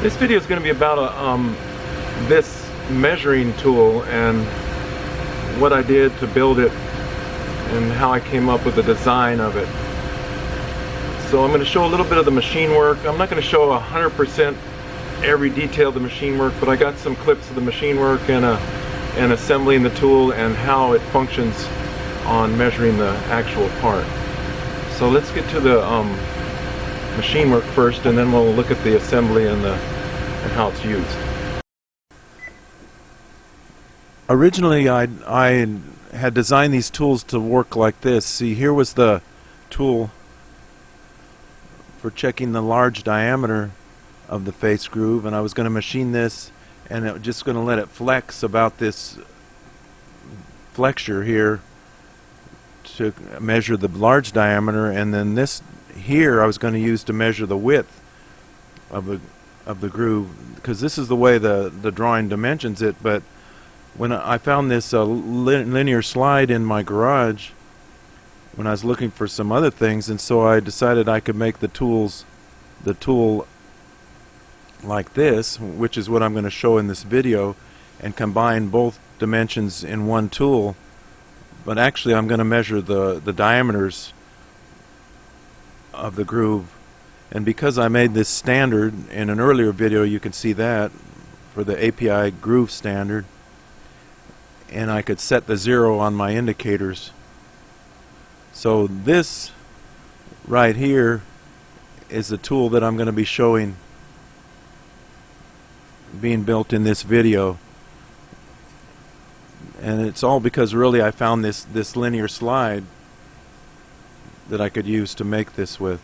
This video is going to be about this measuring tool and what I did to build it and how I came up with the design of it. So I'm going to show a little bit of the machine work. I'm not going to show 100% every detail of the machine work, but I got some clips of the machine work and assembling the tool and how it functions on measuring the actual part. So let's get to the machine work first, and then we'll look at the assembly and how it's used. Originally, I had designed these tools to work like this. See, here was the tool for checking the large diameter of the face groove, and I was going to machine this, and it was just going to let it flex about this flexure here to measure the large diameter, and then this here I was going to use to measure the width of the groove, because this is the way the drawing dimensions it. But when I found this linear slide in my garage when I was looking for some other things, and so I decided I could make the tool like this, which is what I'm going to show in this video, and combine both dimensions in one tool. But actually I'm going to measure the diameters of the groove, and because I made this standard in an earlier video, you can see that for the API groove standard, and I could set the 0 on my indicators. So this right here is the tool that I'm going to be showing being built in this video, and it's all because really I found this linear slide that I could use to make this with.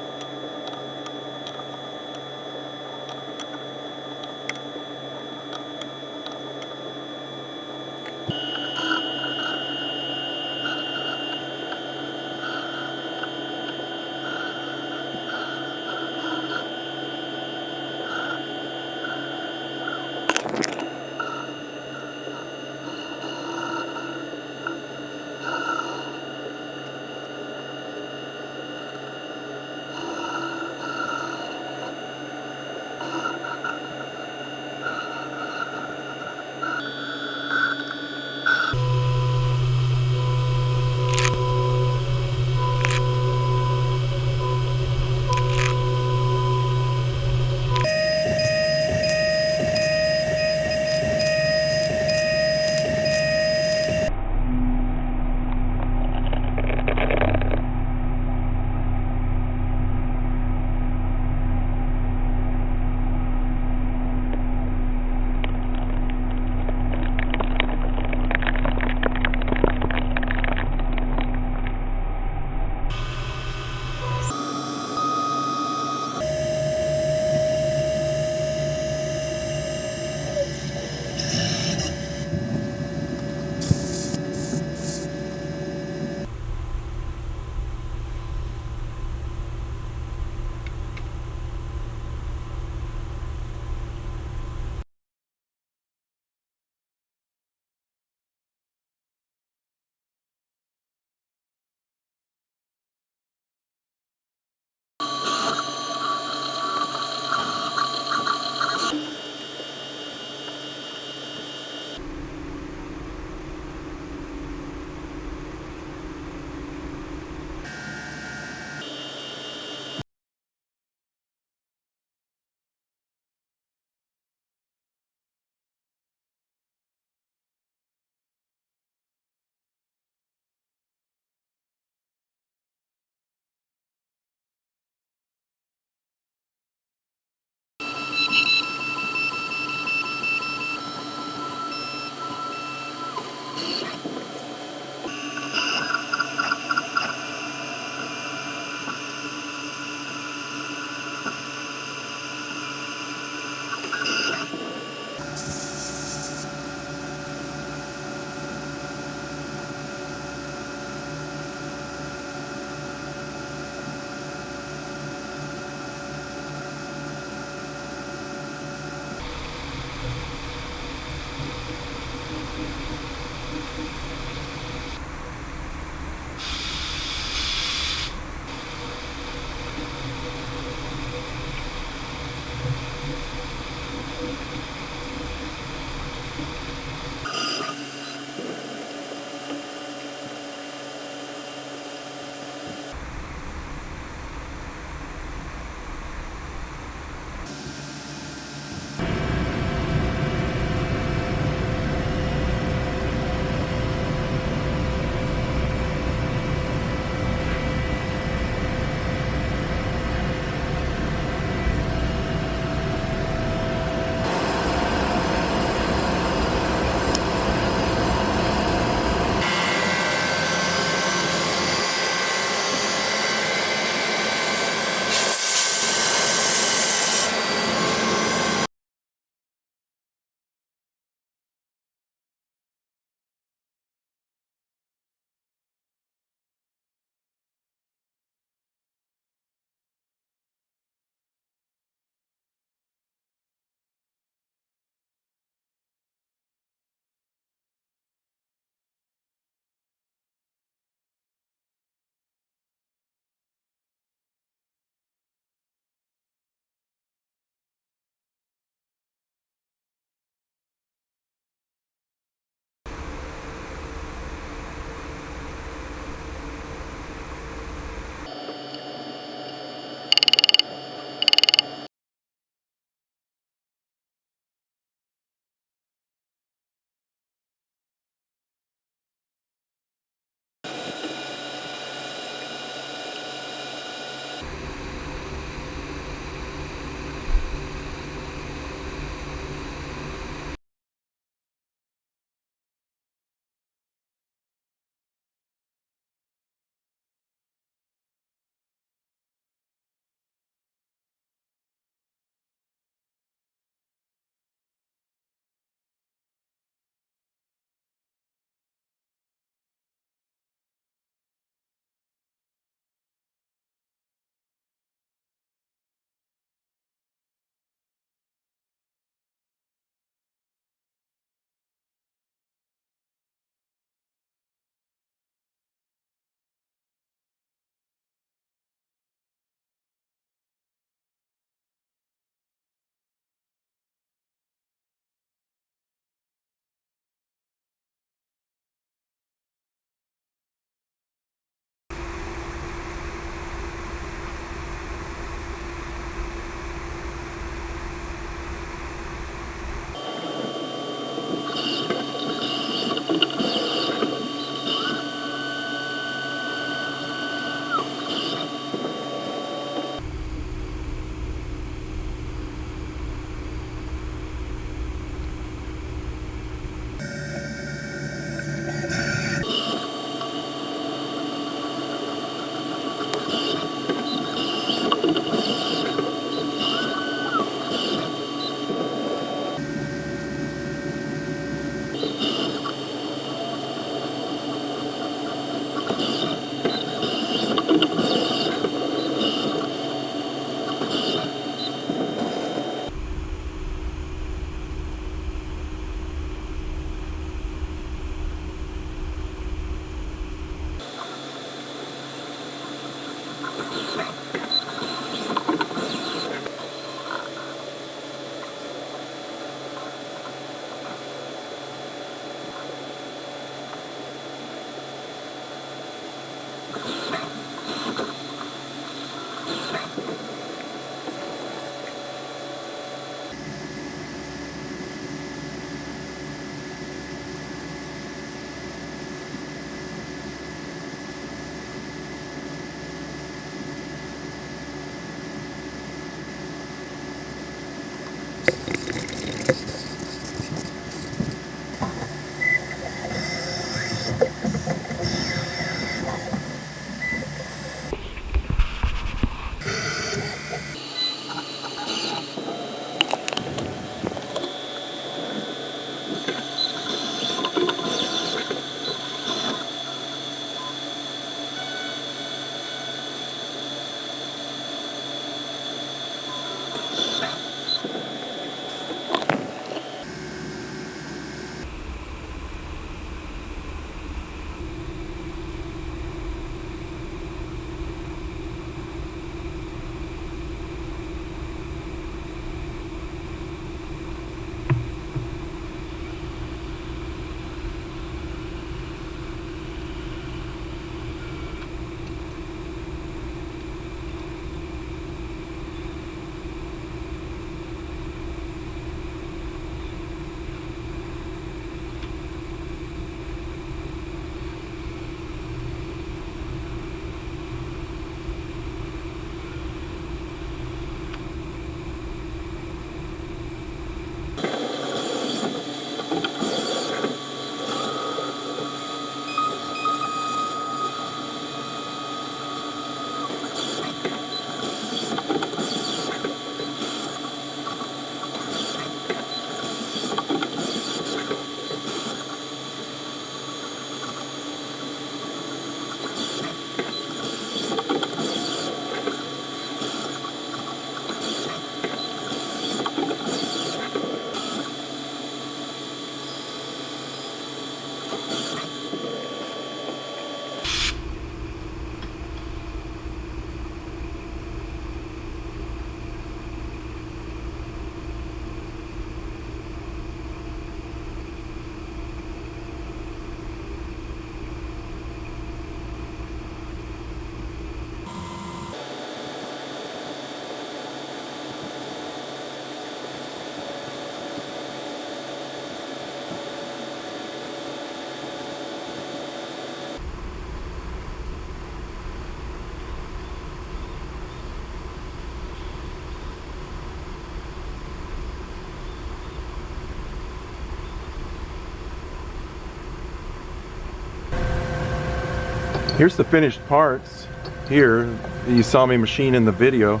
Here's the finished parts. Here, you saw me machine in the video.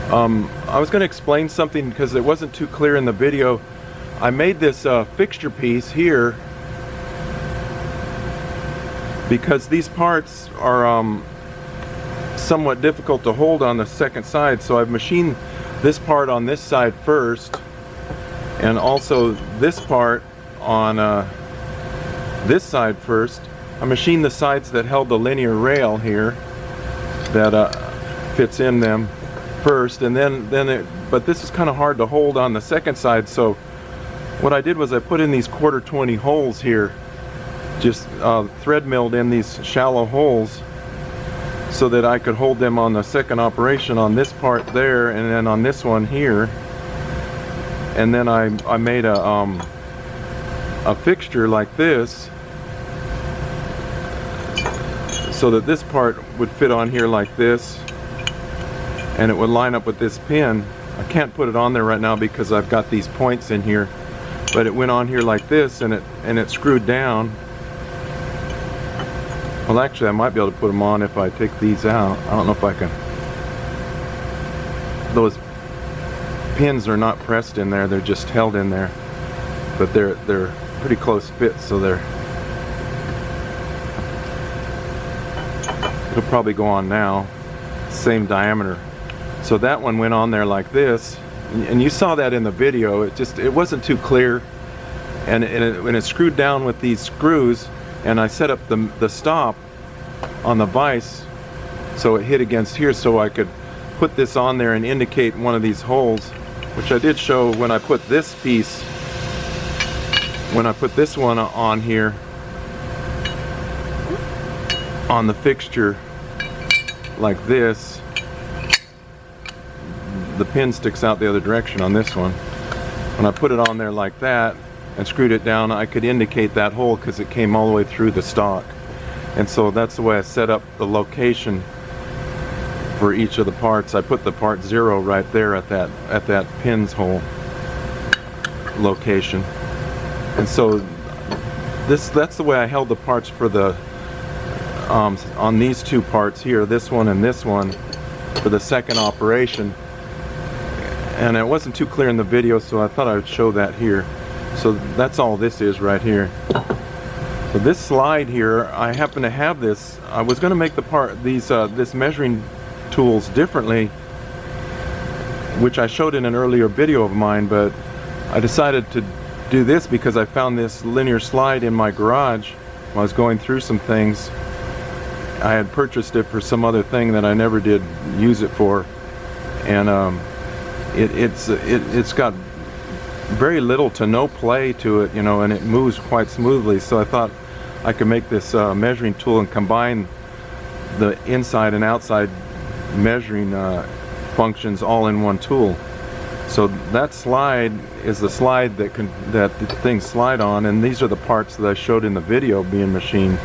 I was going to explain something because it wasn't too clear in the video. I made this fixture piece here because these parts are somewhat difficult to hold on the second side, so I've machined this part on this side first, and also this part on this side first. I machined the sides that held the linear rail here that fits in them first, and but this is kind of hard to hold on the second side, so what I did was I put in these 1/4 holes here, just thread milled in these shallow holes so that I could hold them on the second operation on this part there, and then on this one here. And then I made a fixture like this so that this part would fit on here like this, and it would line up with this pin. I can't put it on there right now because I've got these points in here, but it went on here like this, and it screwed down. Well, actually I might be able to put them on if I take these out. I don't know if I can. Those pins are not pressed in there, they're just held in there, but they're pretty close fit, so it'll probably go on now. Same diameter. So that one went on there like this, and you saw that in the video. It wasn't too clear, and when it's screwed down with these screws, and I set up the stop on the vise so it hit against here, so I could put this on there and indicate one of these holes, which I did show when I put this piece, when I put this one on here on the fixture like this. The pin sticks out the other direction on this one. When I put it on there like that and screwed it down, I could indicate that hole because it came all the way through the stock. And so that's the way I set up the location for each of the parts. I put the part 0 right there at that pin's hole location. And so that's the way I held the parts for the on these two parts here, this one and this one, for the second operation. And it wasn't too clear in the video, so I thought I would show that here. So that's all this is right here. So this slide here, I happen to have this. I was going to make this measuring tools differently, which I showed in an earlier video of mine, but I decided to do this because I found this linear slide in my garage when I was going through some things. I had purchased it for some other thing that I never did use it for, and it's got very little to no play to it, you know, and it moves quite smoothly. So I thought I could make this measuring tool and combine the inside and outside measuring functions all in one tool. So that slide is the slide that the things slide on, and these are the parts that I showed in the video being machined.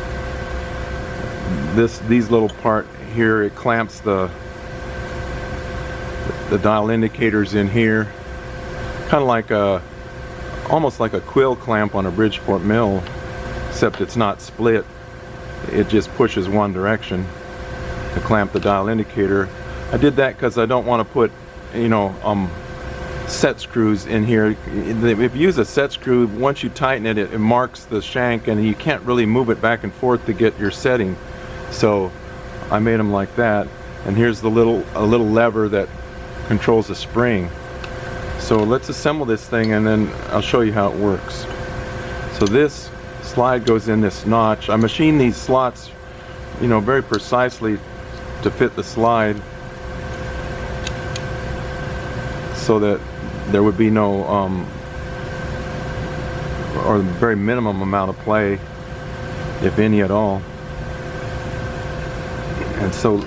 These little part here, it clamps the dial indicators in here, kind of like almost like a quill clamp on a Bridgeport mill, except it's not split. It just pushes one direction to clamp the dial indicator. I did that because I don't want to put, you know, set screws in here. If you use a set screw, once you tighten it, it marks the shank, and you can't really move it back and forth to get your setting. So I made them like that, and here's a little lever that controls the spring. So let's assemble this thing, and then I'll show you how it works. So this slide goes in this notch. I machined these slots, you know, very precisely to fit the slide, so that there would be no or very minimum amount of play, if any at all. And so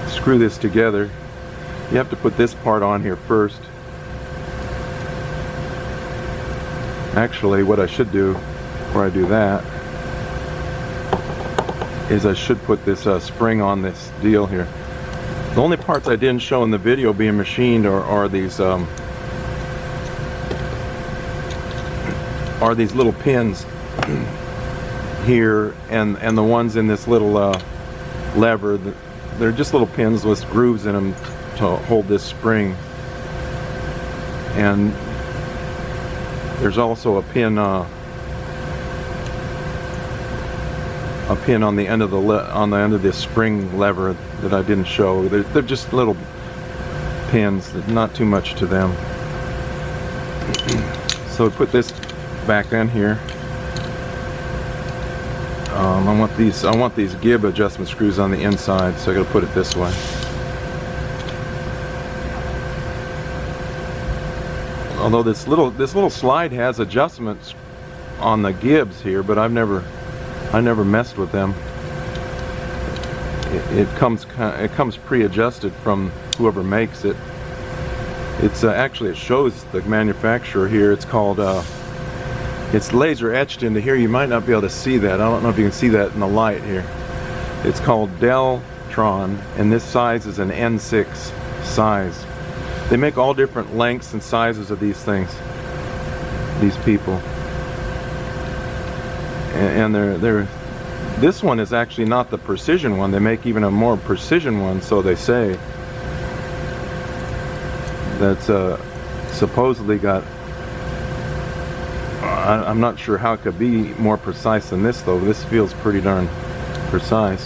screw this together. You have to put this part on here first. Actually, what I should do before I do that is I should put this spring on this deal here. The only parts I didn't show in the video being machined are these little pins here, and the ones in this little lever. They're just little pins with grooves in them to hold this spring. And there's also a pin on the end of this spring lever that I didn't show. They're just little pins, not too much to them. So I put this back in here. I want these gib adjustment screws on the inside, so I gotta put it this way. Although this little slide has adjustments on the gibs here, but I never messed with them. It comes pre-adjusted from whoever makes it. It's actually, it shows the manufacturer here. It's called it's laser etched into here. You might not be able to see that. I don't know if you can see that in the light here. It's called Deltron, and this size is an N6 size. They make all different lengths and sizes of these things, these people. And this one is actually not the precision one. They make even a more precision one, so they say. That's supposedly got, I'm not sure how it could be more precise than this though. This feels pretty darn precise.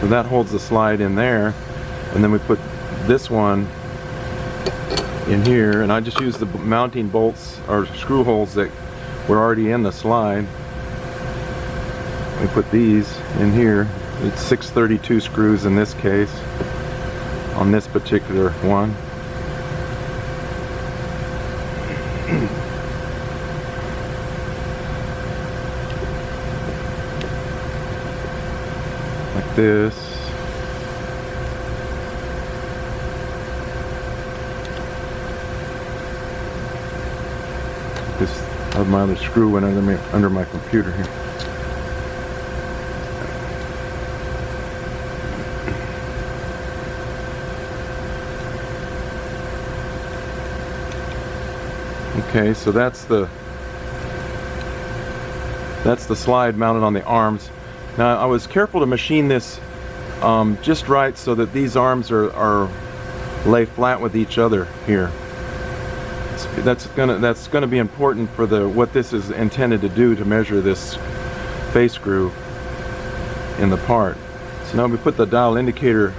So that holds the slide in there, and then we put this one in here, and I just use the mounting bolts or screw holes that were already in the slide. We put these in here. It's 632 screws in this case on this particular one. Like this. My other screw went under my computer here. Okay, so that's the slide mounted on the arms. Now I was careful to machine this just right so that these arms are lay flat with each other here. That's gonna be important for what this is intended to do, to measure this face screw in the part. So now we put the dial indicator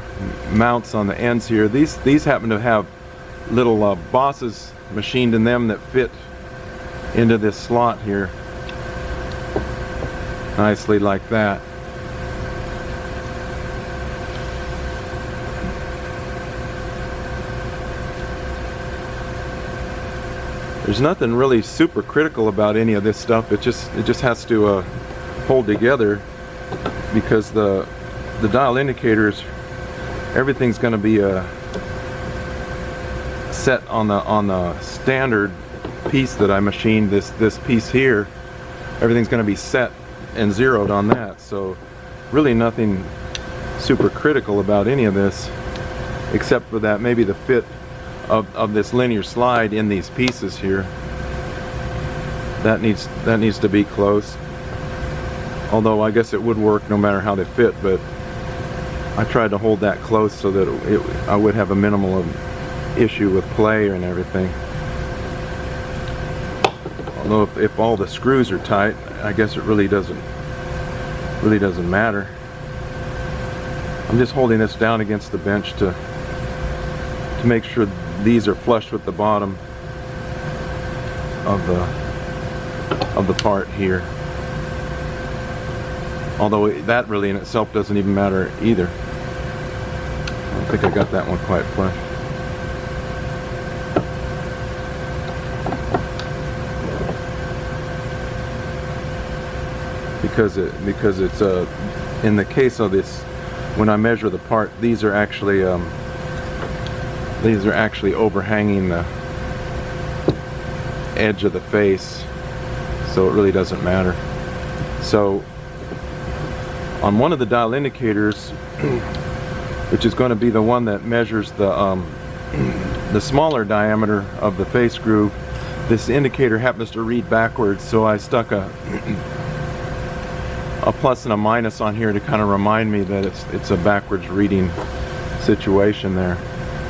mounts on the ends here. These happen to have little bosses machined in them that fit into this slot here nicely like that. There's nothing really super critical about any of this stuff. It just has to hold together, because the dial indicators, everything's going to be set on the standard piece that I machined. This piece here, everything's going to be set and zeroed on that. So really nothing super critical about any of this, except for that maybe the fit of this linear slide in these pieces here. That needs to be close. Although I guess it would work no matter how they fit, but I tried to hold that close so that I would have a minimal issue with play and everything. Although if all the screws are tight, I guess it really doesn't matter. I'm just holding this down against the bench to make sure these are flush with the bottom of the part here. Although that really in itself doesn't even matter either. I don't think I got that one quite flush. Because it's in the case of this, when I measure the part, these are actually overhanging the edge of the face, so it really doesn't matter. So on one of the dial indicators, which is going to be the one that measures the smaller diameter of the face screw, this indicator happens to read backwards, so I stuck a plus and a minus on here to kind of remind me that it's a backwards reading situation there.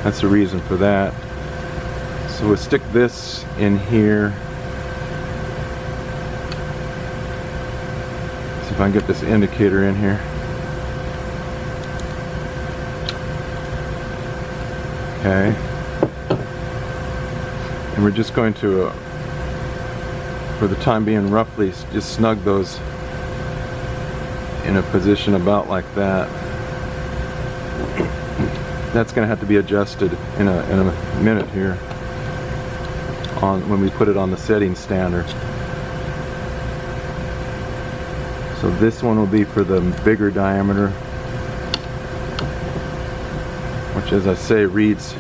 That's the reason for that. So we'll stick this in here. See if I can get this indicator in here. Okay. And we're just going to, for the time being, roughly just snug those in a position about like that. That's going to have to be adjusted in a minute here when we put it on the setting standard. So this one will be for the bigger diameter, which, as I say, reads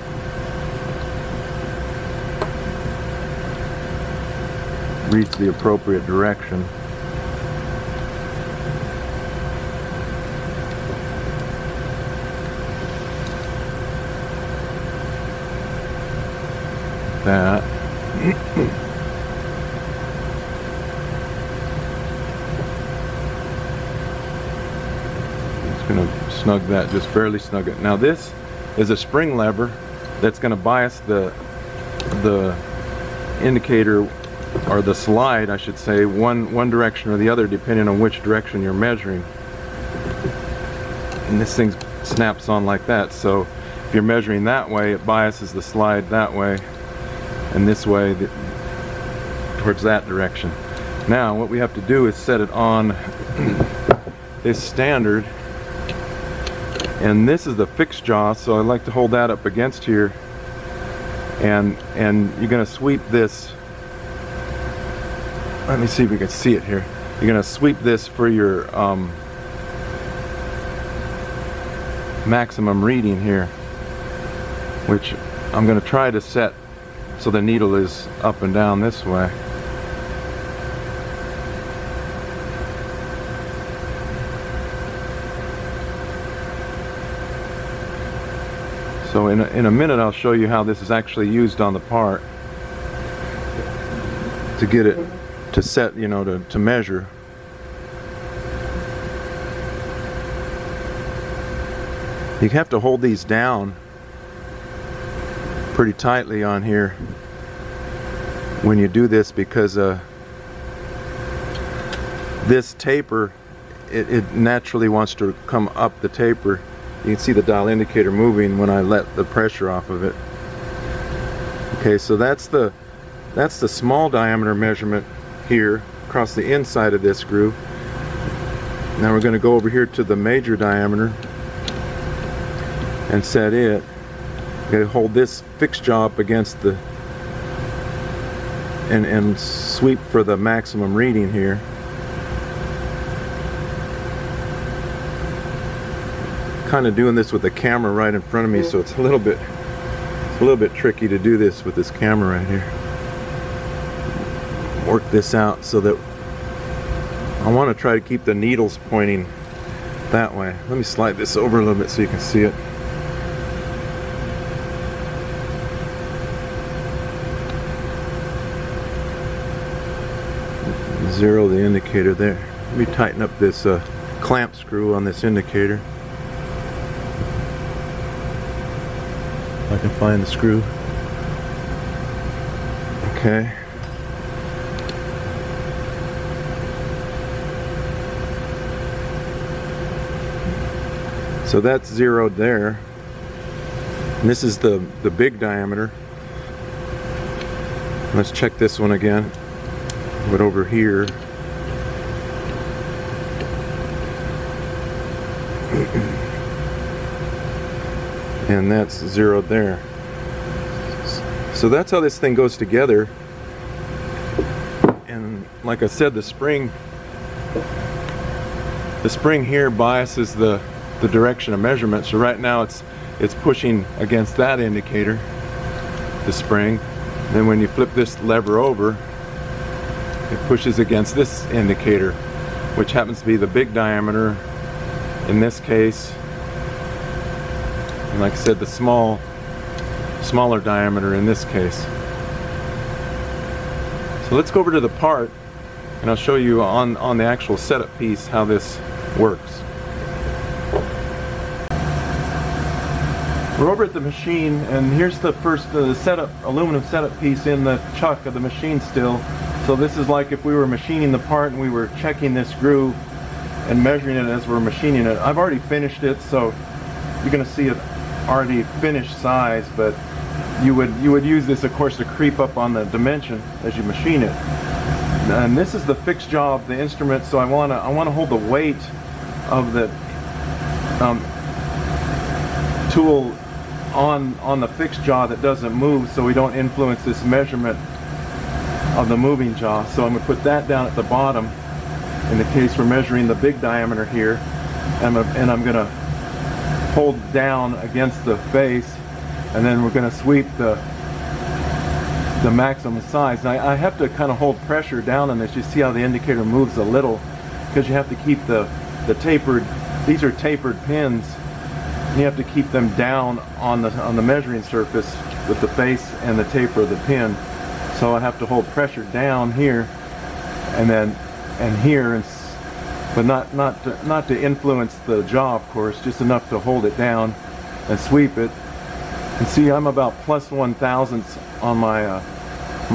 the appropriate direction. That. Just going to snug that, just barely snug it. Now this is a spring lever that's going to bias the indicator, or the slide I should say, one direction or the other depending on which direction you're measuring. And this thing snaps on like that, so if you're measuring that way, it biases the slide that way, and this way towards that direction. Now what we have to do is set it on this standard, and this is the fixed jaw, so I like to hold that up against here, and you're going to sweep this. Let me see if we can see it here. You're going to sweep this for your maximum reading here, which I'm going to try to set so the needle is up and down this way. So in a minute I'll show you how this is actually used on the part to get it to set, you know, to measure. You have to hold these down pretty tightly on here when you do this, because this taper, it naturally wants to come up the taper. You can see the dial indicator moving when I let the pressure off of it. Okay, so that's the small diameter measurement here across the inside of this groove. Now we're going to go over here to the major diameter and set it. We're going to hold this fixed jaw up against the and sweep for the maximum reading here. Kind of doing this with the camera right in front of me, so it's a little bit tricky to do this with this camera right here. Work this out so that I want to try to keep the needles pointing that way. Let me slide this over a little bit so you can see it. Zero the indicator there. Let me tighten up this clamp screw on this indicator. If I can find the screw. Okay. So that's zeroed there. And this is the big diameter. Let's check this one again. But over here, and that's zeroed there. So that's how this thing goes together. And like I said, the spring here biases the direction of measurement. So right now it's pushing against that indicator, the spring. Then when you flip this lever over, it pushes against this indicator, which happens to be the big diameter in this case, and like I said, the smaller diameter in this case. So let's go over to the part, and I'll show you on the actual setup piece how this works. We're over at the machine, and here's the first aluminum setup piece in the chuck of the machine still. So this is like if we were machining the part and we were checking this groove and measuring it as we're machining it. I've already finished it, so you're going to see it already finished size, but you would use this, of course, to creep up on the dimension as you machine it. And this is the fixed jaw of the instrument, so I want to hold the weight of the tool on the fixed jaw that doesn't move, so we don't influence this measurement of the moving jaw. So I'm going to put that down at the bottom in the case we're measuring the big diameter here, and I'm going to hold down against the face, and then we're going to sweep the maximum size. Now I have to kind of hold pressure down on this. You see how the indicator moves a little, because you have to keep the tapered, these are tapered pins, and you have to keep them down on the measuring surface with the face and the taper of the pin. So I have to hold pressure down here, and here, but not to influence the jaw, of course, just enough to hold it down and sweep it. And see, I'm about plus 1/1000th on my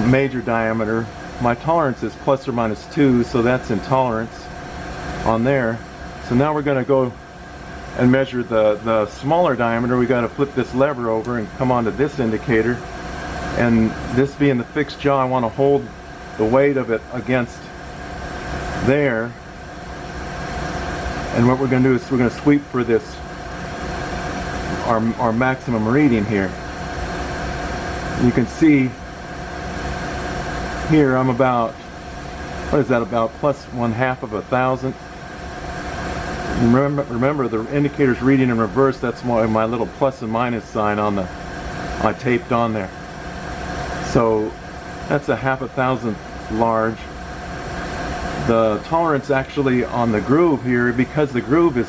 major diameter. My tolerance is plus or minus 2, so that's in tolerance on there. So now we're going to go and measure the smaller diameter. We got to flip this lever over and come onto this indicator. And this being the fixed jaw, I want to hold the weight of it against there. And what we're going to do is we're going to sweep for this, our maximum reading here. You can see here I'm about, what is that, about plus 1/2 of a thousandth. Remember the indicator's reading in reverse. That's my little plus and minus sign on the, I taped on there. So that's a 1/2 thousandth large. The tolerance actually on the groove here, because the groove is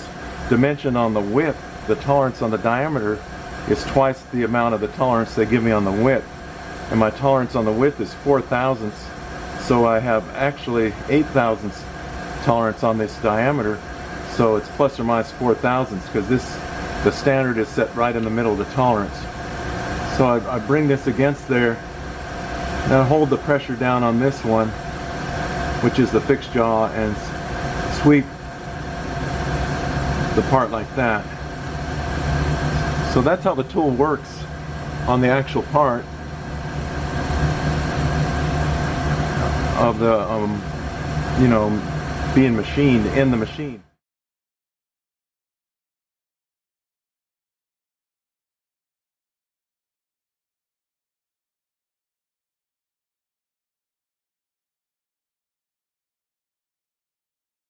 dimensioned on the width, the tolerance on the diameter is twice the amount of the tolerance they give me on the width. And my tolerance on the width is 4/1000ths, so I have actually 8/1000ths tolerance on this diameter. So it's plus or minus 4/1000ths, because the standard is set right in the middle of the tolerance. So I bring this against there, and I hold the pressure down on this one, which is the fixed jaw, and sweep the part like that. So that's how the tool works on the actual part of the, being machined in the machine.